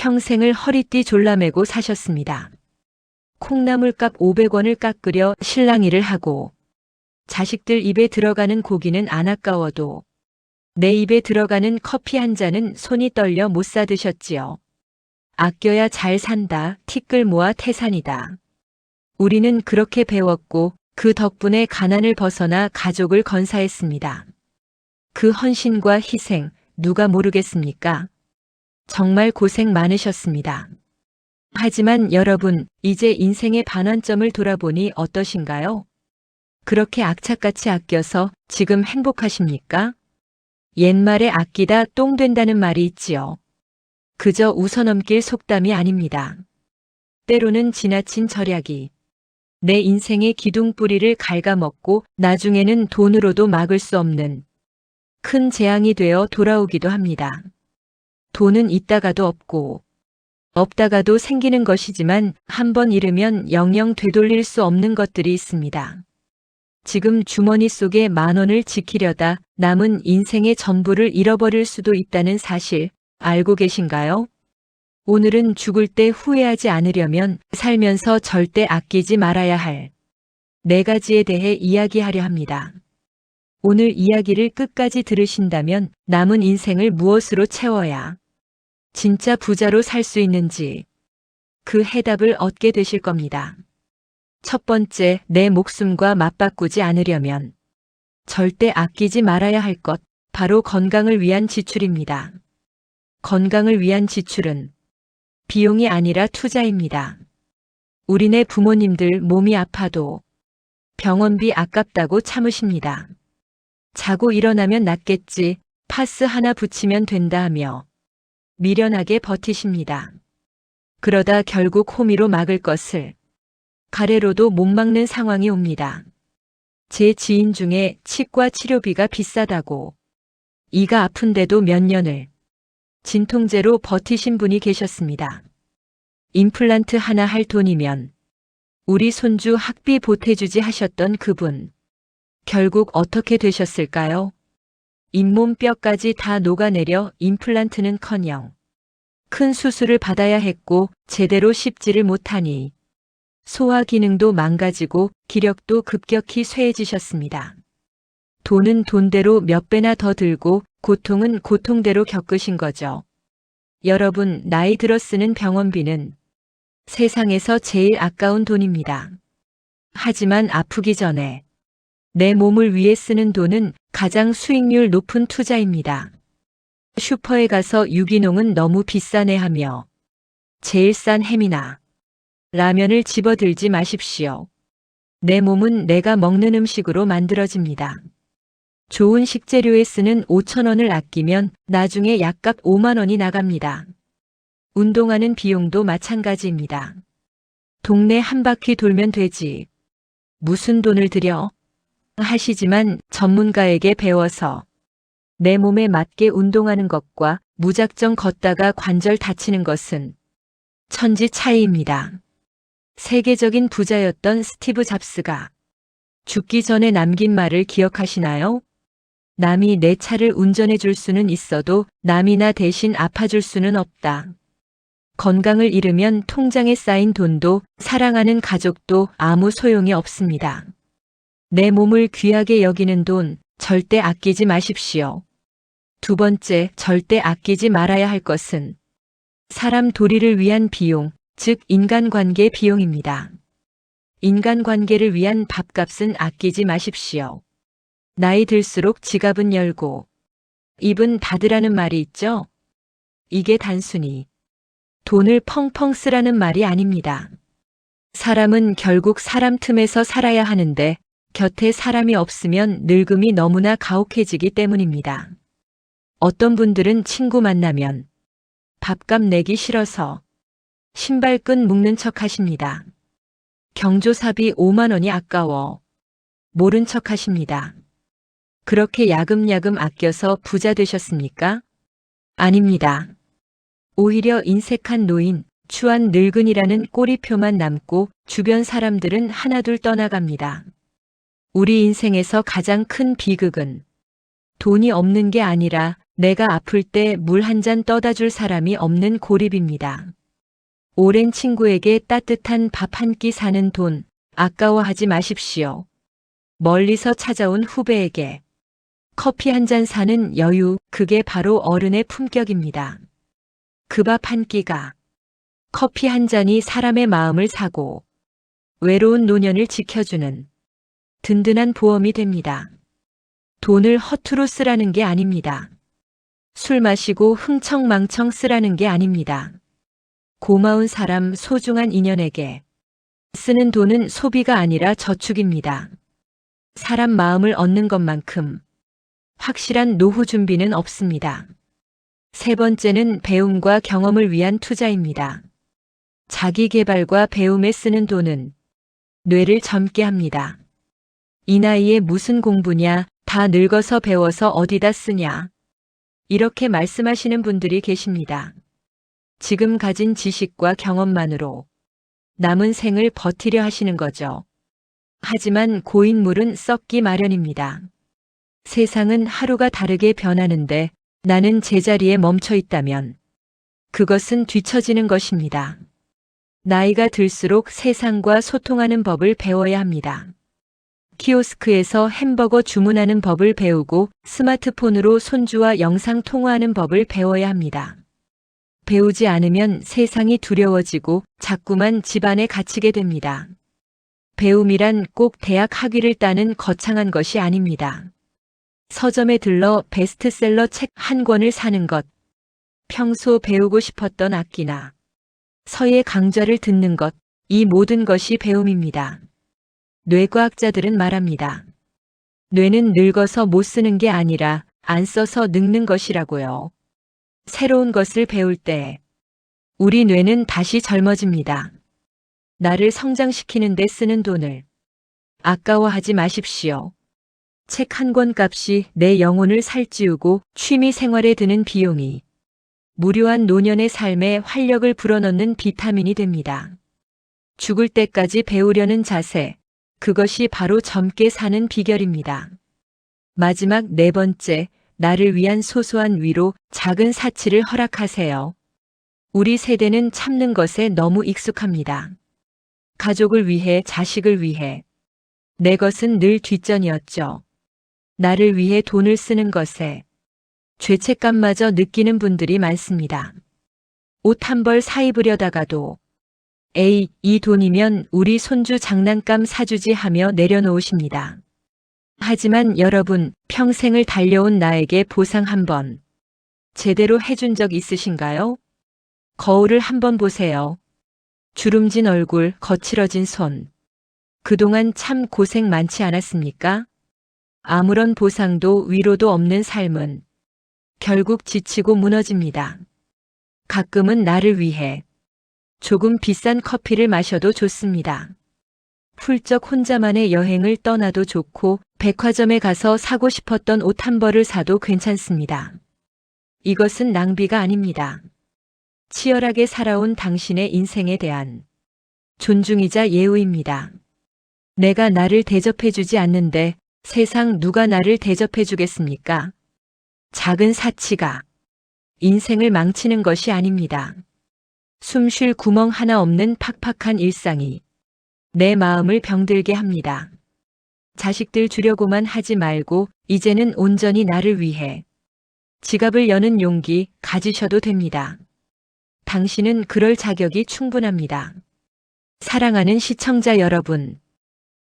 평생을 허리띠 졸라매고 사셨습니다. 콩나물값 500원을 깎으려 실랑이를 하고 자식들 입에 들어가는 고기는 안 아까워도 내 입에 들어가는 커피 한 잔은 손이 떨려 못 사 드셨지요. 아껴야 잘 산다. 티끌 모아 태산이다. 우리는 그렇게 배웠고 그 덕분에 가난을 벗어나 가족을 건사했습니다. 그 헌신과 희생 누가 모르겠습니까? 정말 고생 많으셨습니다. 하지만 여러분, 이제 인생의 반환점을 돌아보니 어떠신가요? 그렇게 악착같이 아껴서 지금 행복하십니까? 옛말에 아끼다 똥 된다는 말이 있지요. 그저 웃어넘길 속담이 아닙니다. 때로는 지나친 절약이 내 인생의 기둥뿌리를 갉아먹고 나중에는 돈으로도 막을 수 없는 큰 재앙이 되어 돌아오기도 합니다. 돈은 있다가도 없고 없다가도 생기는 것이지만 한번 잃으면 영영 되돌릴 수 없는 것들이 있습니다. 지금 주머니 속에 10,000원을 지키려다 남은 인생의 전부를 잃어버릴 수도 있다는 사실 알고 계신가요? 오늘은 죽을 때 후회하지 않으려면 살면서 절대 아끼지 말아야 할 4가지에 대해 이야기하려 합니다. 오늘 이야기를 끝까지 들으신다면 남은 인생을 무엇으로 채워야 진짜 부자로 살 수 있는지 그 해답을 얻게 되실 겁니다. 첫 번째, 내 목숨과 맞바꾸지 않으려면 절대 아끼지 말아야 할 것, 바로 건강을 위한 지출입니다. 건강을 위한 지출은 비용이 아니라 투자입니다. 우리네 부모님들 몸이 아파도 병원비 아깝다고 참으십니다. 자고 일어나면 낫겠지, 파스 하나 붙이면 된다 하며 미련하게 버티십니다. 그러다 결국 호미로 막을 것을 가래로도 못 막는 상황이 옵니다. 제 지인 중에 치과 치료비가 비싸다고 이가 아픈데도 몇 년을 진통제로 버티신 분이 계셨습니다. 임플란트 하나 할 돈이면 우리 손주 학비 보태주지 하셨던 그분. 결국 어떻게 되셨을까요? 잇몸 뼈까지 다 녹아내려 임플란트는커녕 큰 수술을 받아야 했고 제대로 씹지를 못하니 소화 기능도 망가지고 기력도 급격히 쇠해지셨습니다. 돈은 돈대로 몇 배나 더 들고 고통은 고통대로 겪으신 거죠. 여러분, 나이 들어 쓰는 병원비는 세상에서 제일 아까운 돈입니다. 하지만 아프기 전에 내 몸을 위해 쓰는 돈은 가장 수익률 높은 투자입니다. 슈퍼에 가서 유기농은 너무 비싸네 하며 제일 싼 햄이나 라면을 집어들지 마십시오. 내 몸은 내가 먹는 음식으로 만들어집니다. 좋은 식재료에 쓰는 5,000원을 아끼면 나중에 약값 50,000원이 나갑니다. 운동하는 비용도 마찬가지입니다. 동네 한 바퀴 돌면 되지. 무슨 돈을 들여? 하시지만 전문가에게 배워서 내 몸에 맞게 운동하는 것과 무작정 걷다가 관절 다치는 것은 천지 차이입니다. 세계적인 부자였던 스티브 잡스가 죽기 전에 남긴 말을 기억하시나요? 남이 내 차를 운전해 줄 수는 있어도 남이나 대신 아파줄 수는 없다. 건강을 잃으면 통장에 쌓인 돈도 사랑하는 가족도 아무 소용이 없습니다. 내 몸을 귀하게 여기는 돈 절대 아끼지 마십시오. 두 번째, 절대 아끼지 말아야 할 것은 사람 도리를 위한 비용, 즉 인간관계 비용입니다. 인간관계를 위한 밥값은 아끼지 마십시오. 나이 들수록 지갑은 열고 입은 닫으라는 말이 있죠? 이게 단순히 돈을 펑펑 쓰라는 말이 아닙니다. 사람은 결국 사람 틈에서 살아야 하는데 곁에 사람이 없으면 늙음이 너무나 가혹해지기 때문입니다. 어떤 분들은 친구 만나면 밥값 내기 싫어서 신발끈 묶는 척 하십니다. 경조사비 50,000원이 아까워 모른 척 하십니다. 그렇게 야금야금 아껴서 부자 되셨습니까? 아닙니다. 오히려 인색한 노인, 추한 늙은이라는 꼬리표만 남고 주변 사람들은 하나둘 떠나갑니다. 우리 인생에서 가장 큰 비극은 돈이 없는 게 아니라 내가 아플 때 물 한 잔 떠다 줄 사람이 없는 고립입니다. 오랜 친구에게 따뜻한 밥 한 끼 사는 돈 아까워하지 마십시오. 멀리서 찾아온 후배에게 커피 한 잔 사는 여유, 그게 바로 어른의 품격입니다. 그 밥 한 끼가, 커피 한 잔이 사람의 마음을 사고 외로운 노년을 지켜주는 든든한 보험이 됩니다. 돈을 허투루 쓰라는 게 아닙니다. 술 마시고 흥청망청 쓰라는 게 아닙니다. 고마운 사람, 소중한 인연에게 쓰는 돈은 소비가 아니라 저축입니다. 사람 마음을 얻는 것만큼 확실한 노후 준비는 없습니다. 세 번째는 배움과 경험을 위한 투자입니다. 자기 개발과 배움에 쓰는 돈은 뇌를 젊게 합니다. 이 나이에 무슨 공부냐, 다 늙어서 배워서 어디다 쓰냐. 이렇게 말씀하시는 분들이 계십니다. 지금 가진 지식과 경험만으로 남은 생을 버티려 하시는 거죠. 하지만 고인물은 썩기 마련입니다. 세상은 하루가 다르게 변하는데 나는 제자리에 멈춰 있다면 그것은 뒤처지는 것입니다. 나이가 들수록 세상과 소통하는 법을 배워야 합니다. 키오스크에서 햄버거 주문하는 법을 배우고 스마트폰으로 손주와 영상 통화하는 법을 배워야 합니다. 배우지 않으면 세상이 두려워지고 자꾸만 집안에 갇히게 됩니다. 배움이란 꼭 대학 학위를 따는 거창한 것이 아닙니다. 서점에 들러 베스트셀러 책 한 권을 사는 것, 평소 배우고 싶었던 악기나 서예 강좌를 듣는 것, 이 모든 것이 배움입니다. 뇌과학자들은 말합니다. 뇌는 늙어서 못 쓰는 게 아니라 안 써서 늙는 것이라고요. 새로운 것을 배울 때 우리 뇌는 다시 젊어집니다. 나를 성장시키는 데 쓰는 돈을 아까워하지 마십시오. 책 한 권 값이 내 영혼을 살찌우고 취미 생활에 드는 비용이 무료한 노년의 삶에 활력을 불어넣는 비타민이 됩니다. 죽을 때까지 배우려는 자세, 그것이 바로 젊게 사는 비결입니다. 마지막 네 번째, 나를 위한 소소한 위로, 작은 사치를 허락하세요. 우리 세대는 참는 것에 너무 익숙합니다. 가족을 위해, 자식을 위해. 내 것은 늘 뒷전이었죠. 나를 위해 돈을 쓰는 것에 죄책감마저 느끼는 분들이 많습니다. 옷 한 벌 사입으려다가도 에이, 이 돈이면 우리 손주 장난감 사주지 하며 내려놓으십니다. 하지만 여러분, 평생을 달려온 나에게 보상 한번 제대로 해준 적 있으신가요? 거울을 한번 보세요. 주름진 얼굴, 거칠어진 손. 그동안 참 고생 많지 않았습니까? 아무런 보상도 위로도 없는 삶은 결국 지치고 무너집니다. 가끔은 나를 위해 조금 비싼 커피를 마셔도 좋습니다. 훌쩍 혼자만의 여행을 떠나도 좋고 백화점에 가서 사고 싶었던 옷 한 벌을 사도 괜찮습니다. 이것은 낭비가 아닙니다. 치열하게 살아온 당신의 인생에 대한 존중이자 예우입니다. 내가 나를 대접해주지 않는데 세상 누가 나를 대접해주겠습니까? 작은 사치가 인생을 망치는 것이 아닙니다. 숨 쉴 구멍 하나 없는 팍팍한 일상이 내 마음을 병들게 합니다. 자식들 주려고만 하지 말고 이제는 온전히 나를 위해 지갑을 여는 용기 가지셔도 됩니다. 당신은 그럴 자격이 충분합니다. 사랑하는 시청자 여러분,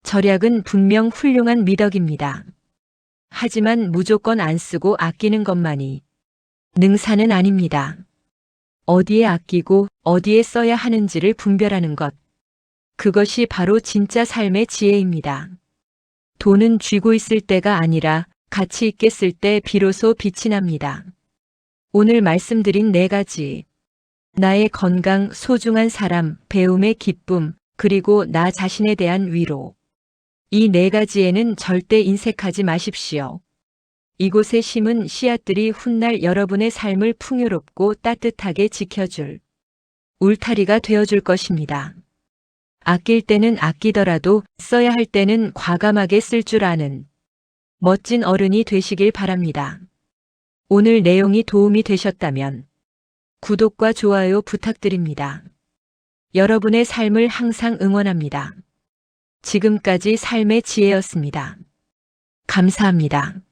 절약은 분명 훌륭한 미덕입니다. 하지만 무조건 안 쓰고 아끼는 것만이 능사는 아닙니다. 어디에 아끼고 어디에 써야 하는지를 분별하는 것. 그것이 바로 진짜 삶의 지혜입니다. 돈은 쥐고 있을 때가 아니라 가치 있게 쓸 때 비로소 빛이 납니다. 오늘 말씀드린 네 가지. 나의 건강, 소중한 사람, 배움의 기쁨, 그리고 나 자신에 대한 위로. 이 네 가지에는 절대 인색하지 마십시오. 이곳에 심은 씨앗들이 훗날 여러분의 삶을 풍요롭고 따뜻하게 지켜줄 울타리가 되어줄 것입니다. 아낄 때는 아끼더라도 써야 할 때는 과감하게 쓸 줄 아는 멋진 어른이 되시길 바랍니다. 오늘 내용이 도움이 되셨다면 구독과 좋아요 부탁드립니다. 여러분의 삶을 항상 응원합니다. 지금까지 삶의 지혜였습니다. 감사합니다.